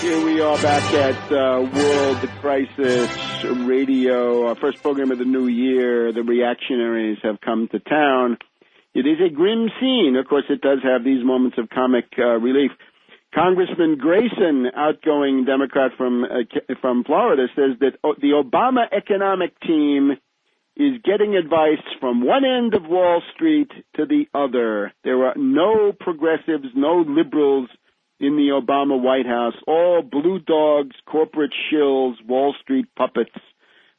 Here we are back at World Crisis Radio, our first program of the new year. The reactionaries have come to town. It is a grim scene. Of course, it does have these moments of comic relief. Congressman Grayson, outgoing Democrat from Florida, says that the Obama economic team is getting advice from one end of Wall Street to the other. There are no progressives, no liberals in the Obama White House, all blue dogs, corporate shills, Wall Street puppets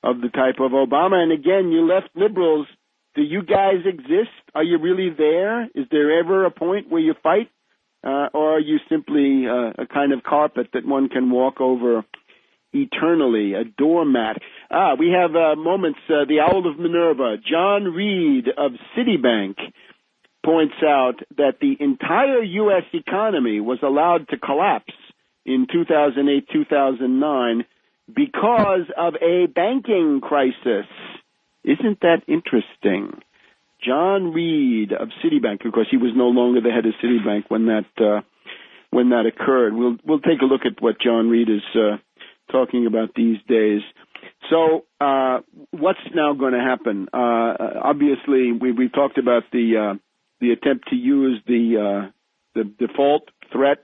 of the type of Obama. And again, you left liberals. Do you guys exist? Are you really there? Is there ever a point where you fight? Or are you simply a kind of carpet that one can walk over eternally, a doormat? We have moments, the Owl of Minerva, John Reed of Citibank, points out that the entire U.S. economy was allowed to collapse in 2008-2009 because of a banking crisis. Isn't that interesting? John Reed of Citibank. Of course, he was no longer the head of Citibank when that occurred. We'll take a look at what John Reed is talking about these days. So, what's now going to happen? Obviously, we've talked about the attempt to use the default threat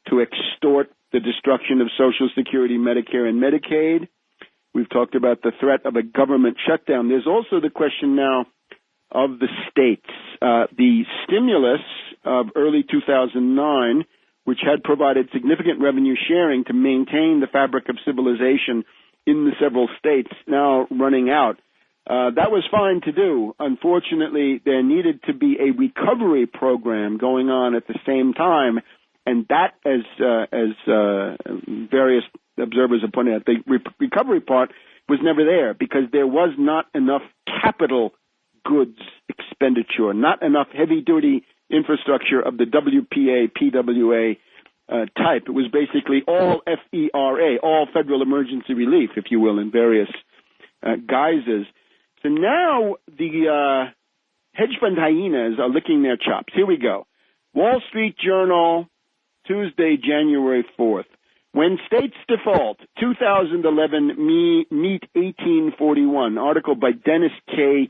to extort the destruction of Social Security, Medicare, and Medicaid. We've talked about the threat of a government shutdown. There's also the question now of the states. The stimulus of early 2009, which had provided significant revenue sharing to maintain the fabric of civilization in the several states, now running out. That was fine to do. Unfortunately, there needed to be a recovery program going on at the same time, and that, as various observers have pointed out, the recovery part was never there because there was not enough capital goods expenditure, not enough heavy-duty infrastructure of the WPA, PWA type. It was basically all FERA, all Federal Emergency Relief, if you will, in various guises. So now the hedge fund hyenas are licking their chops. Here we go. Wall Street Journal, Tuesday, January 4th. When states default, 2011 meet 1841. Article by Dennis K.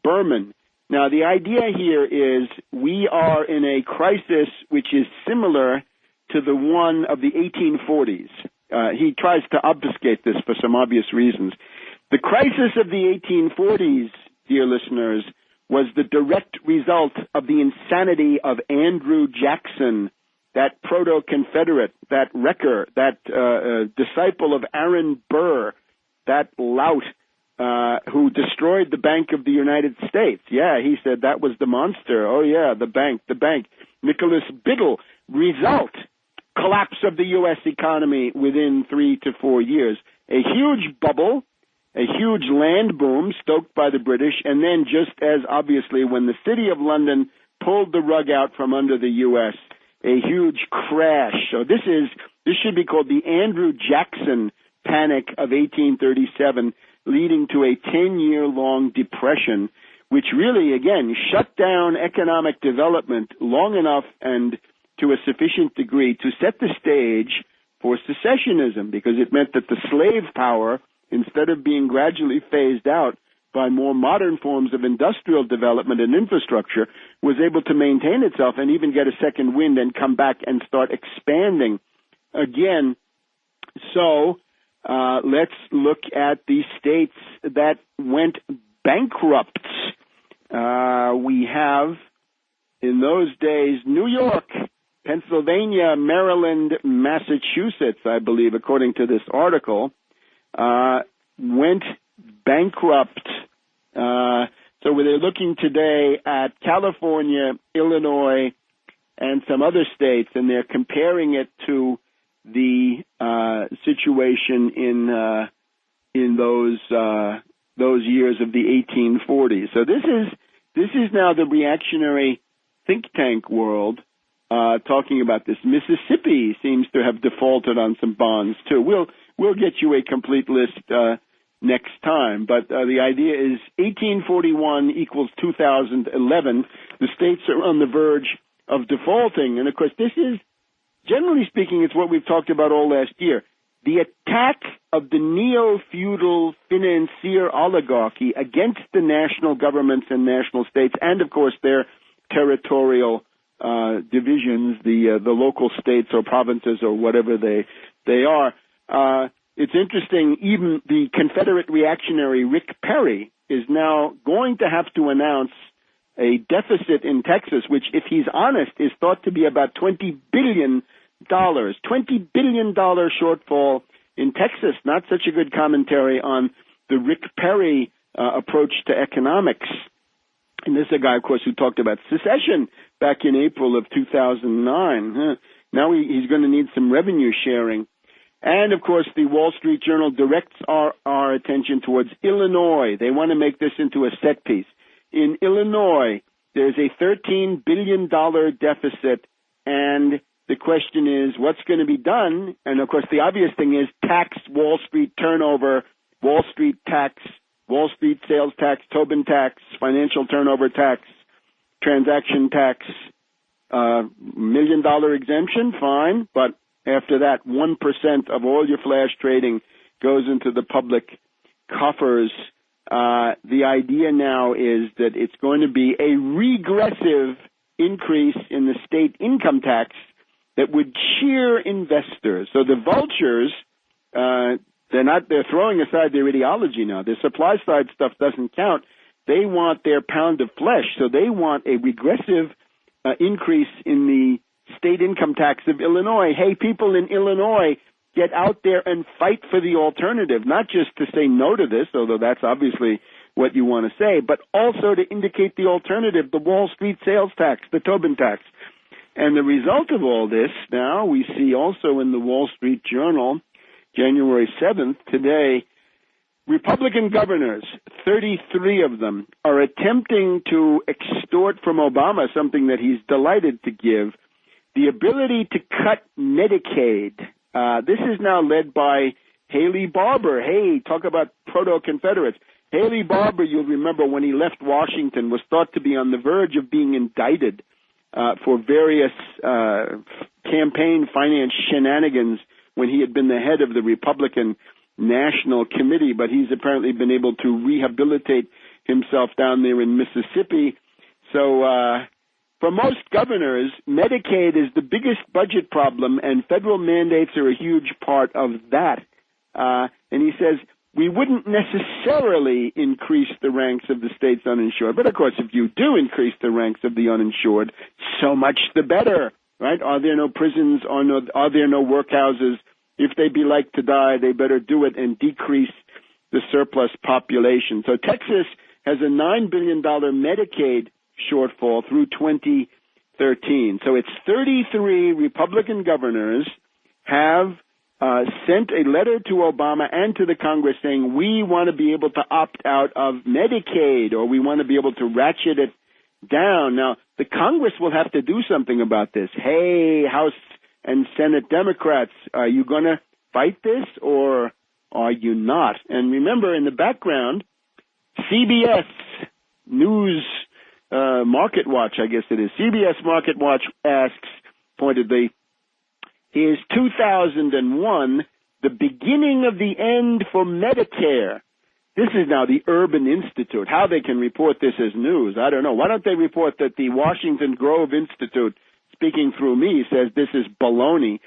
Berman. Now, the idea here is we are in a crisis which is similar to the one of the 1840s. He tries to obfuscate this for some obvious reasons. The crisis of the 1840s, dear listeners, was the direct result of the insanity of Andrew Jackson, that proto-Confederate, that wrecker, that disciple of Aaron Burr, that lout who destroyed the Bank of the United States. Yeah, he said that was the monster. Oh, yeah, the bank. Nicholas Biddle. Result, collapse of the U.S. economy within 3 to 4 years. A huge bubble, a huge land boom stoked by the British, and then just as obviously when the City of London pulled the rug out from under the U.S., a huge crash. So this should be called the Andrew Jackson Panic of 1837, leading to a 10-year-long depression, which really, again, shut down economic development long enough and to a sufficient degree to set the stage for secessionism, because it meant that the slave power, instead of being gradually phased out by more modern forms of industrial development and infrastructure, was able to maintain itself and even get a second wind and come back and start expanding again. So let's look at the states that went bankrupt. We have, in those days, New York, Pennsylvania, Maryland, Massachusetts, I believe, according to this article, went bankrupt. So they're looking today at California, Illinois, and some other states, and they're comparing it to the situation in those years of the 1840s. So this is now the reactionary think tank world talking about this. Mississippi seems to have defaulted on some bonds too. We'll get you a complete list next time, but the idea is 1841 equals 2011. The states are on the verge of defaulting, and of course this is generally speaking, it's what we've talked about all last year. The attack of the neo-feudal financier oligarchy against the national governments and national states, and of course their territorial divisions, the local states or provinces or whatever they are. It's interesting. Even the Confederate reactionary Rick Perry is now going to have to announce a deficit in Texas, which, if he's honest, is thought to be about $20 billion. $20 billion shortfall in Texas. Not such a good commentary on the Rick Perry approach to economics. And this is a guy, of course, who talked about secession back in April of 2009. Now he's going to need some revenue sharing. And, of course, the Wall Street Journal directs our attention towards Illinois. They want to make this into a set piece. In Illinois, there's a $13 billion deficit, and the question is, what's going to be done? And, of course, the obvious thing is tax, Wall Street turnover, Wall Street tax, Wall Street sales tax, Tobin tax, financial turnover tax, transaction tax, $1 million exemption, fine. But after that, 1% of all your flash trading goes into the public coffers. The idea now is that it's going to be a regressive increase in the state income tax that would cheer investors. So the vultures, they're throwing aside their ideology now. The supply side stuff doesn't count. They want their pound of flesh. So they want a regressive increase in the state income tax of Illinois. Hey, people in Illinois, get out there and fight for the alternative, not just to say no to this, although that's obviously what you want to say, but also to indicate the alternative, the Wall Street sales tax, the Tobin tax. And the result of all this now we see also in the Wall Street Journal, January 7th, today, Republican governors, 33 of them, are attempting to extort from Obama something that he's delighted to give, the ability to cut Medicaid. This is now led by Haley Barbour. Hey, talk about proto-Confederates. Haley Barbour, you'll remember when he left Washington, was thought to be on the verge of being indicted for various campaign finance shenanigans when he had been the head of the Republican National Committee, but he's apparently been able to rehabilitate himself down there in Mississippi. So for most governors, Medicaid is the biggest budget problem, and federal mandates are a huge part of that. And he says, we wouldn't necessarily increase the ranks of the state's uninsured. But, of course, if you do increase the ranks of the uninsured, so much the better, right? Are there no prisons? Are there no workhouses? If they be like to die, they better do it and decrease the surplus population. So Texas has a $9 billion Medicaid shortfall through 2013. So it's 33 Republican governors have sent a letter to Obama and to the Congress saying we want to be able to opt out of Medicaid, or we want to be able to ratchet it down. Now, the Congress will have to do something about this. Hey, House and Senate Democrats, are you going to fight this or are you not? And remember, in the background, CBS News Market Watch, I guess it is, CBS Market Watch asks pointedly, is 2001 the beginning of the end for Medicare? This is now the Urban Institute. How they can report this as news, I don't know. Why don't they report that the Washington Grove Institute, speaking through me, says this is baloney?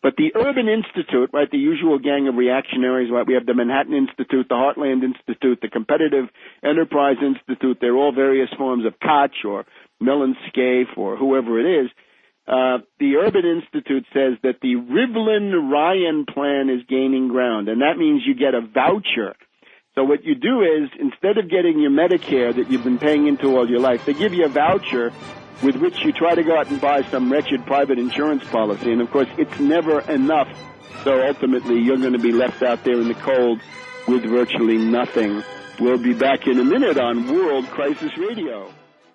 But the Urban Institute, right, the usual gang of reactionaries, right, we have the Manhattan Institute, the Heartland Institute, the Competitive Enterprise Institute. They're all various forms of Koch or Mellon Scaife or whoever it is. The Urban Institute says that the Rivlin-Ryan plan is gaining ground, and that means you get a voucher. So what you do is, instead of getting your Medicare that you've been paying into all your life, they give you a voucher with which you try to go out and buy some wretched private insurance policy. And, of course, it's never enough. So ultimately, you're going to be left out there in the cold with virtually nothing. We'll be back in a minute on World Crisis Radio.